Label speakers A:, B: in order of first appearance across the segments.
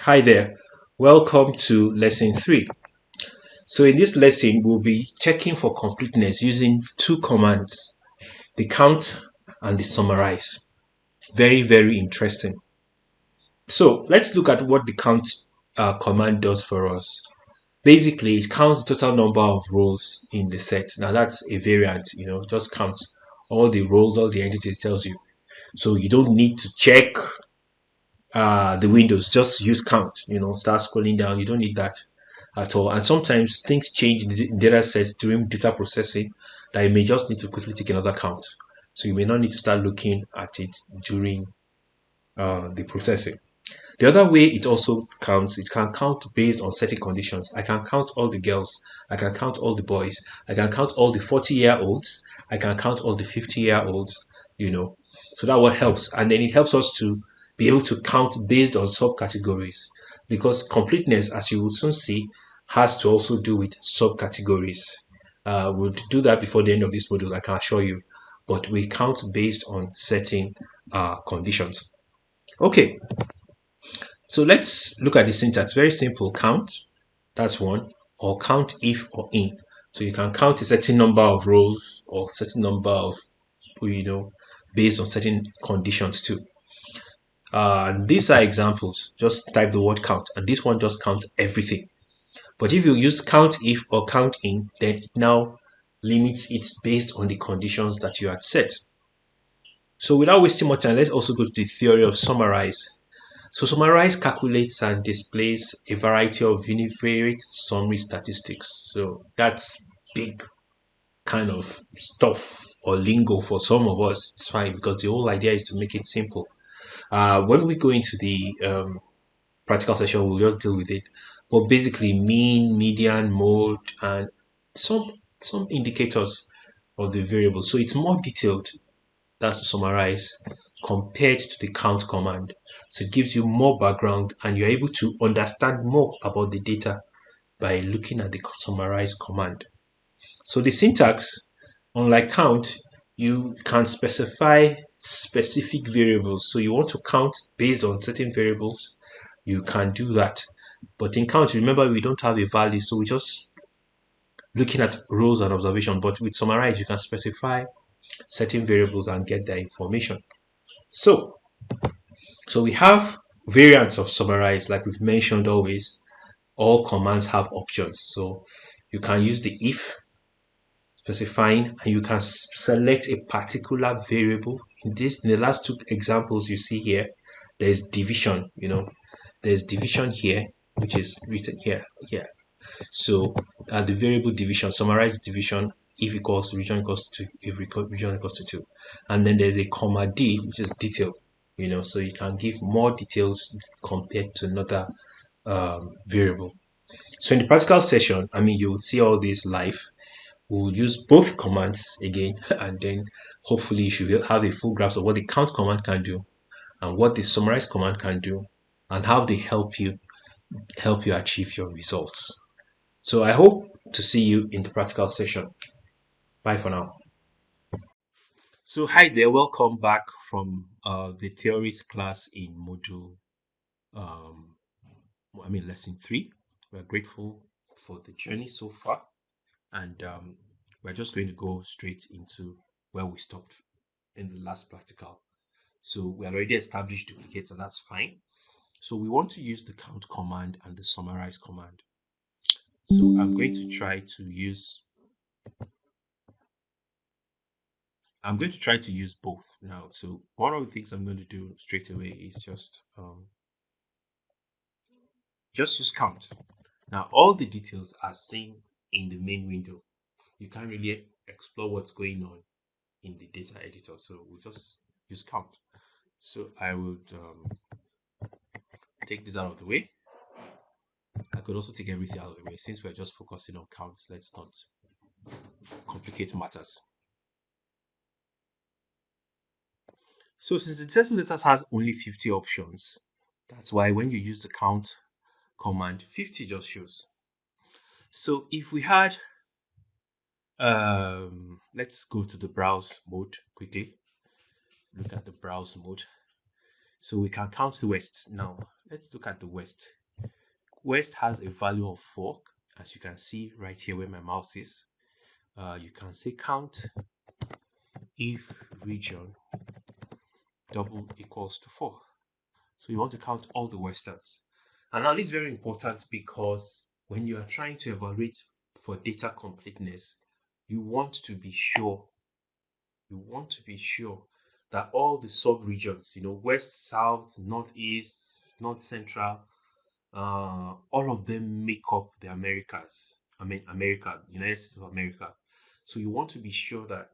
A: Hi there, welcome to lesson 3. So in this lesson, we'll be checking for completeness using two commands, the count and the summarize. Very, very interesting. So let's look at what the count command does for us. Basically, it counts the total number of rows in the set. Now that's a variant, just counts all the rows, all the entities tells you. So you don't need to check the windows, just use count, start scrolling down. You don't need that at all. And sometimes things change in the data set during data processing that you may just need to quickly take another count. So you may not need to start looking at it during the processing. The other way it also counts, it can count based on certain conditions. I can count all the girls, I can count all the boys, I can count all the 40-year-olds, I can count all the 50-year-olds, you know. So that what helps. And then it helps us to be able to count based on subcategories. Because completeness, as you will soon see, has to also do with subcategories. We'll do that before the end of this module, I can assure you. But we count based on certain conditions. Okay, so let's look at the syntax. Very simple. Count, that's one, or count if or in. So you can count a certain number of rows or certain number of, based on certain conditions too. And these are examples. Just type the word count, and this one just counts everything. But if you use count if or count in, then it now limits it based on the conditions that you had set. So without wasting much time, let's also go to the theory of summarize. So summarize calculates and displays a variety of univariate summary statistics. So that's big kind of stuff or lingo for some of us. It's fine because the whole idea is to make it simple. When we go into the practical session, we'll just deal with it. But basically, mean, median, mode, and some some indicators of the variable. So it's more detailed. That's to summarize compared to the count command. So it gives you more background and you're able to understand more about the data by looking at the summarize command. So the syntax, unlike count, you can specify specific variables. So you want to count based on certain variables, you can do that. But in count, remember we don't have a value, so we're just looking at rows and observation. But with summarize, you can specify certain variables and get the information. So we have variants of summarize, like we've mentioned always. All commands have options. So you can use the if specifying, and you can select a particular variable. In the last two examples you see here, there's division, there's division here, which is written here. So the variable division, summarize division if equals region equals to if region equals to 2, and then there's a comma d, which is detail, so you can give more details compared to another variable. So in the practical session, you'll see all this live. We'll use both commands again, and then hopefully you should have a full grasp of what the count command can do and what the summarize command can do and how they help you achieve your results. So I hope to see you in the practical session. Bye for now. So hi there, welcome back from the theories class in module, um, lesson 3. We're grateful for the journey so far, and we're just going to go straight into where we stopped in the last practical. So we already established duplicates, and that's fine. So we want to use the count command and the summarize command. So I'm going to try to use both now. So one of the things I'm going to do straight away is just use count. Now all the details are seen in the main window. You can't really explore what's going on in the data editor. So we'll just use count. So I would take this out of the way. I could also take everything out of the way. Since we're just focusing on count, let's not complicate matters. So since the test letters has only 50 options, that's why when you use the count command, 50 just shows. So if we had, let's go to the browse mode quickly. Look at the browse mode. So we can count the west now. let's look at the West. West has a value of 4, as you can see right here where my mouse is. You can say count if region double equals to 4. So you want to count all the Westerns. And now this is very important because when you are trying to evaluate for data completeness, you want to be sure, you want to be sure that all the sub-regions, west, south, northeast, north central, all of them make up the Americas. I mean, America, United States of America. So you want to be sure that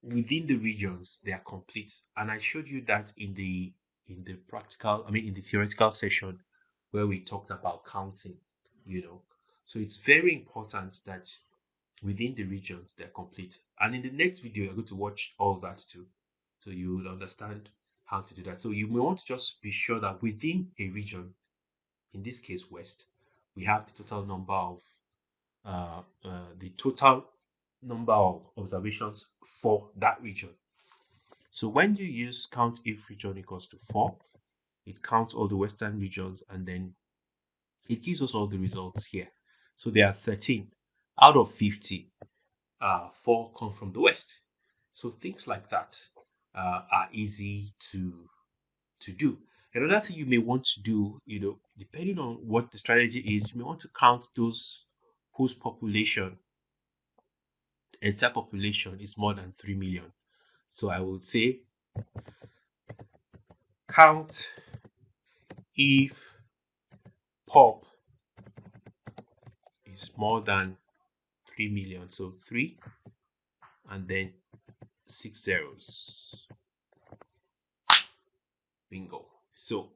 A: within the regions they are complete. And I showed you that in the practical, I mean, in the theoretical session where we talked about counting. you know. So it's very important that within the regions they're complete. And in the next video, you're going to watch all that too. So you will understand how to do that. So you may want to just be sure that within a region, in this case West, we have the total number of observations for that region. So when you use count if region equals to 4, it counts all the western regions and then it gives us all the results here. So there are 13 out of 50. 4 come from the west. So things like that are easy to do. Another thing you may want to do, depending on what the strategy is, you may want to count those whose population, entire population, is more than 3 million. So I would say count if pop is more than 3 million. So 3 and then 6 zeros. Bingo. So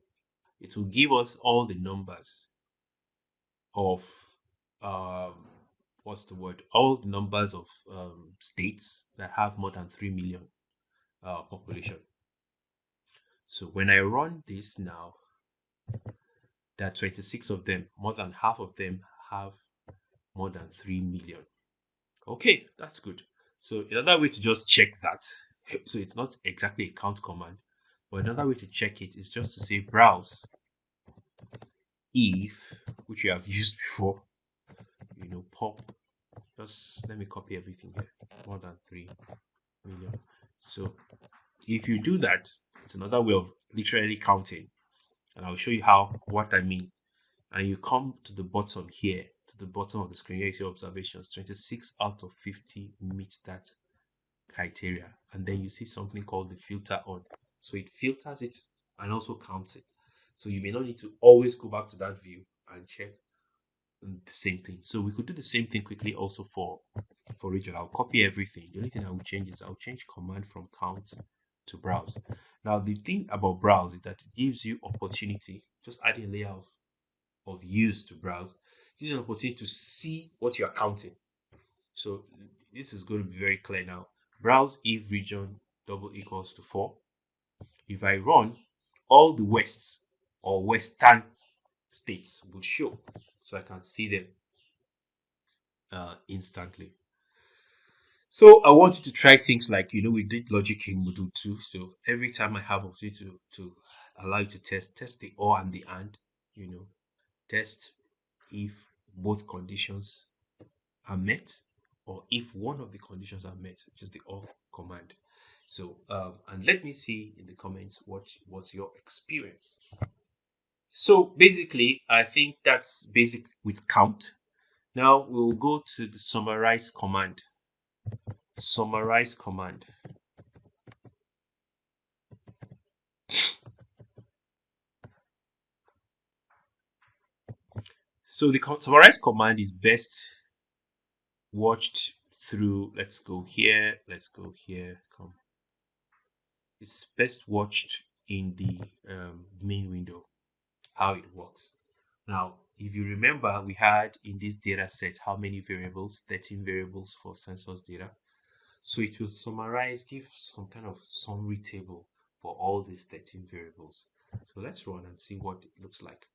A: it will give us all the numbers of um what's the word? All the numbers of states that have more than 3 million population. So when I run this now, there are 26 of them. More than half of them have more than 3 million. Okay, that's good. So another way to just check that, so it's not exactly a count command, but another way to check it is just to say browse if, which we have used before, pop. Just let me copy everything here. More than 3 million. So if you do that, it's another way of literally counting. And I'll show you what I mean. And you come to the bottom here, to the bottom of the screen, here you see observations. 26 out of 50 meet that criteria. And then you see something called the filter on. So it filters it and also counts it. So you may not need to always go back to that view and check the same thing. So we could do the same thing quickly also for region. I'll copy everything. The only thing I will change is I'll change command from count to browse. Now the thing about browse is that it gives you opportunity, just adding a layer of use to browse, it gives you an opportunity to see what you are counting. So this is going to be very clear now. Browse if region double equals to 4. If I run, all the wests or western states will show. So I can see them instantly. So I want you to try things like, we did logic in module 2. So every time I have opportunity to allow you to test the or and the and, test if both conditions are met or if one of the conditions are met, which is the or command. So, and let me see in the comments what was your experience. So basically, I think that's basic with count. Now we'll go to the summarize command. Summarize command. So the summarize command is best watched through. Let's go here. Let's go here. Come. It's best watched in the main window. How it works. Now, if you remember, we had in this data set how many variables? 13 variables for census data. So it will summarize, give some kind of summary table for all these 13 variables. So let's run and see what it looks like.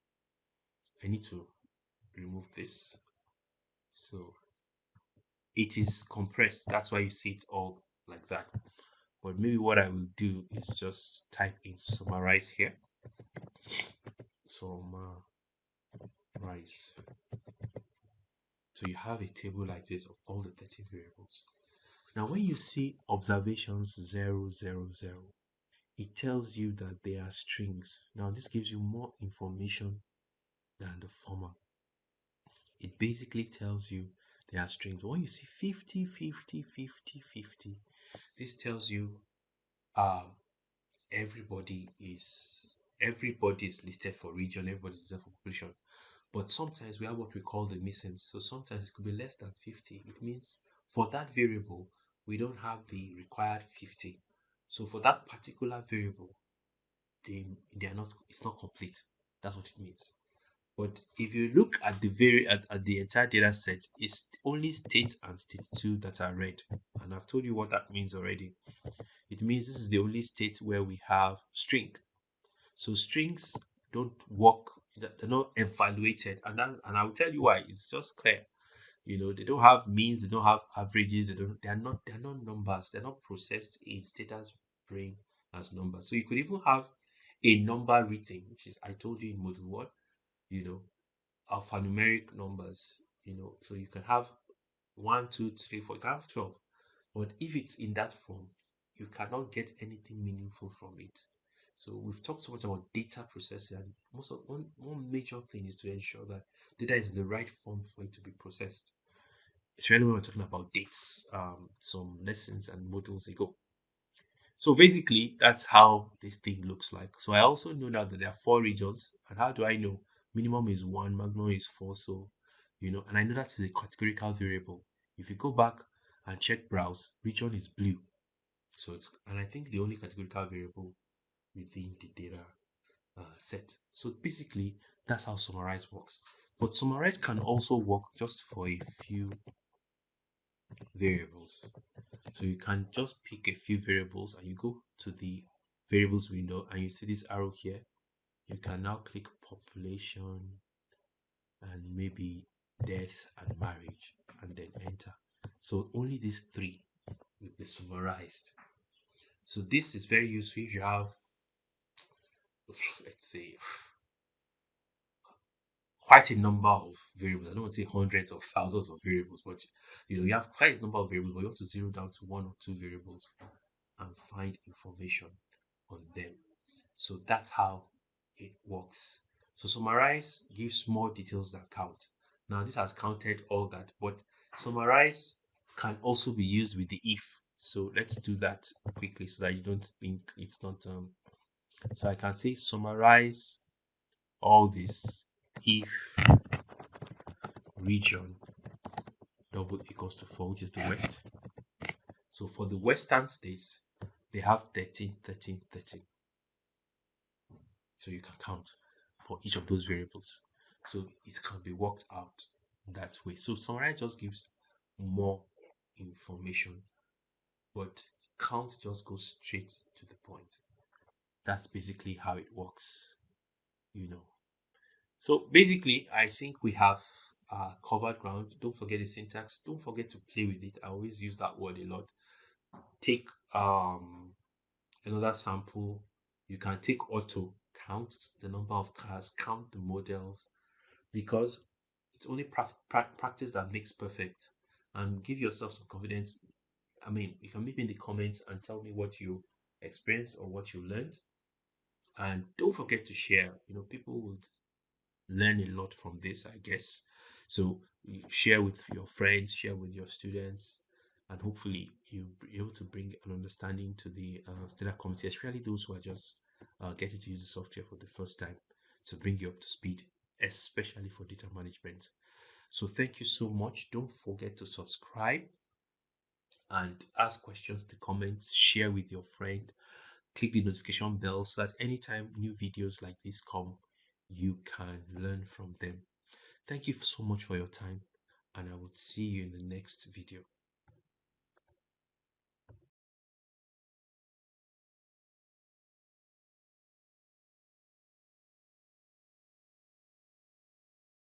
A: I need to remove this. So it is compressed. That's why you see it all like that. But maybe what I will do is just type in summarize here. summarize. So you have a table like this of all the 13 variables. Now, when you see observations 0, 0, 0, it tells you that they are strings. Now, this gives you more information than the former. It basically tells you they are strings. When you see 50, 50, 50, 50, this tells you um everybody is listed for region, everybody is listed for population. But sometimes we have what we call the missing. So sometimes it could be less than 50. It means for that variable, we don't have the required 50. So for that particular variable, they are not it's not complete. That's what it means. But if you look at at the entire data set, it's only state and state 2 that are red. And I've told you what that means already. It means this is the only state where we have string. So strings don't work, they're not evaluated, and I'll tell you why. It's just clear. They don't have means, they don't have averages, they're not numbers, they're not processed in Stata's brain as numbers. So you could even have a number written, which is I told you in module one, you know, alphanumeric numbers, so you can have 1, 2, 3, 4, you can have 12. But if it's in that form, you cannot get anything meaningful from it. So we've talked so much about data processing, and one major thing is to ensure that data is in the right form for it to be processed. Especially when we're talking about dates, some lessons and modules ago. So basically, that's how this thing looks like. So I also know now that there are four regions. And how do I know? Minimum is one, maximum is four. So, and I know that is a categorical variable. If you go back and check browse, region is blue. And I think the only categorical variable within the data set. So basically, that's how summarize works. But summarize can also work just for a few variables. So you can just pick a few variables and you go to the variables window and you see this arrow here. You can now click population and maybe death and marriage and then enter. So only these three will be summarized. So this is very useful if you have, let's say, quite a number of variables. I don't want to say hundreds of thousands of variables, but you have quite a number of variables, but you want to zero down to one or two variables and find information on them. So that's how it works. So summarize gives more details than count. Now this has counted all that, but summarize can also be used with the if. So let's do that quickly so that you don't think it's not so I can say summarize all this if region double equals to 4, which is the west. So for the western states, they have 13, 13, 13. So you can count for each of those variables. So it can be worked out that way. So summarize just gives more information, but count just goes straight to the point. That's basically how it works, you know. So basically, I think we have covered ground. Don't forget the syntax. Don't forget to play with it. I always use that word a lot. Take another sample. You can take auto, count the number of cars, count the models, because it's only practice that makes perfect. And give yourself some confidence. I mean, you can leave in the comments and tell me what you experienced or what you learned. And don't forget to share. People would learn a lot from this, I guess. So share with your friends, share with your students, and hopefully you'll be able to bring an understanding to the Stata community, especially those who are just getting to use the software for the first time, to bring you up to speed, especially for data management. So thank you so much. Don't forget to subscribe and ask questions in the comments, share with your friend, click the notification bell so that anytime new videos like this come, you can learn from them. Thank you so much for your time, and I will see you in the next video.